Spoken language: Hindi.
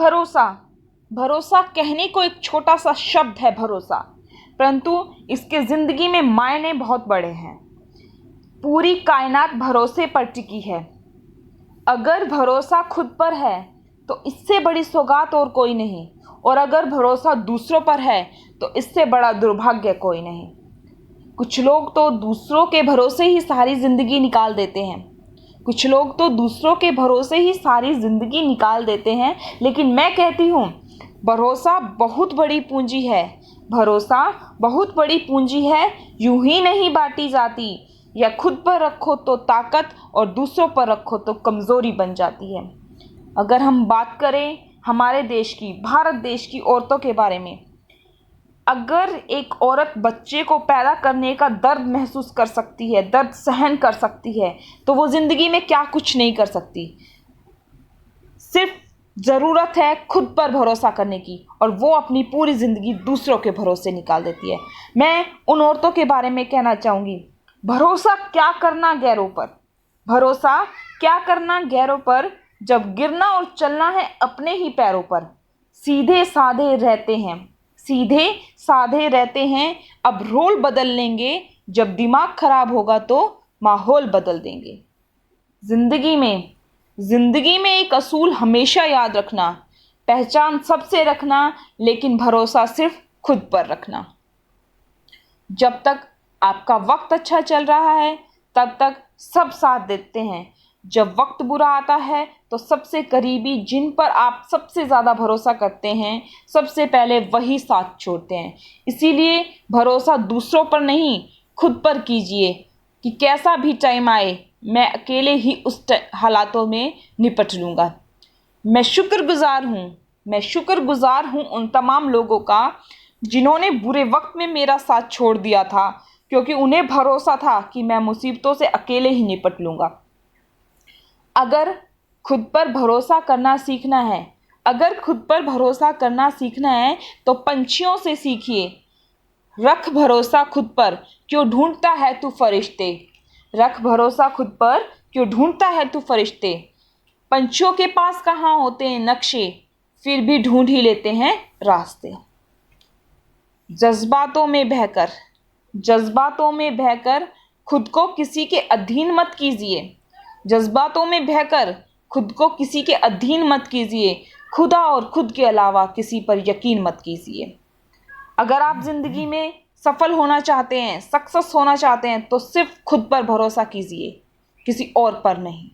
भरोसा। भरोसा कहने को एक छोटा सा शब्द है भरोसा, परंतु इसके ज़िंदगी में मायने बहुत बड़े हैं। पूरी कायनात भरोसे पर टिकी है। अगर भरोसा खुद पर है तो इससे बड़ी सौगात और कोई नहीं, और अगर भरोसा दूसरों पर है तो इससे बड़ा दुर्भाग्य कोई नहीं। कुछ लोग तो दूसरों के भरोसे ही सारी ज़िंदगी निकाल देते हैं। कुछ लोग तो दूसरों के भरोसे ही सारी ज़िंदगी निकाल देते हैं, लेकिन मैं कहती हूँ भरोसा बहुत बड़ी पूंजी है। भरोसा बहुत बड़ी पूंजी है, यूं ही नहीं बांटी जाती। या खुद पर रखो तो ताकत और दूसरों पर रखो तो कमज़ोरी बन जाती है। अगर हम बात करें हमारे देश की, भारत देश की औरतों के बारे में, अगर एक औरत बच्चे को पैदा करने का दर्द महसूस कर सकती है, दर्द सहन कर सकती है, तो वो ज़िंदगी में क्या कुछ नहीं कर सकती। सिर्फ ज़रूरत है खुद पर भरोसा करने की, और वो अपनी पूरी ज़िंदगी दूसरों के भरोसे निकाल देती है। मैं उन औरतों के बारे में कहना चाहूँगी, भरोसा क्या करना गैरों पर। भरोसा क्या करना गैरों पर, जब गिरना और चलना है अपने ही पैरों पर। सीधे साधे रहते हैं, सीधे साधे रहते हैं, अब रोल बदल लेंगे। जब दिमाग खराब होगा तो माहौल बदल देंगे। जिंदगी में एक असूल हमेशा याद रखना, पहचान सबसे रखना, लेकिन भरोसा सिर्फ खुद पर रखना। जब तक आपका वक्त अच्छा चल रहा है तब तक सब साथ देते हैं। जब वक्त बुरा आता है तो सबसे करीबी, जिन पर आप सबसे ज़्यादा भरोसा करते हैं, सबसे पहले वही साथ छोड़ते हैं। इसीलिए भरोसा दूसरों पर नहीं, खुद पर कीजिए कि कैसा भी टाइम आए मैं अकेले ही उस हालातों में निपट लूँगा। मैं शुक्रगुजार हूँ उन तमाम लोगों का जिन्होंने बुरे वक्त में मेरा साथ छोड़ दिया था, क्योंकि उन्हें भरोसा था कि मैं मुसीबतों से अकेले ही निपट लूँगा। अगर खुद पर भरोसा करना सीखना है, तो पंछियों से सीखिए। रख भरोसा खुद पर, क्यों ढूंढता है तू फरिश्ते। रख भरोसा खुद पर, क्यों ढूंढता है तू फरिश्ते। पंछियों के पास कहाँ होते हैं नक्शे, फिर भी ढूंढ ही लेते हैं रास्ते। जज्बातों में बहकर खुद को किसी के अधीन मत कीजिए। जज्बातों में बहकर खुद को किसी के अधीन मत कीजिए। खुदा और खुद के अलावा किसी पर यकीन मत कीजिए। अगर आप ज़िंदगी में सफल होना चाहते हैं, सक्सेस होना चाहते हैं, तो सिर्फ खुद पर भरोसा कीजिए, किसी और पर नहीं।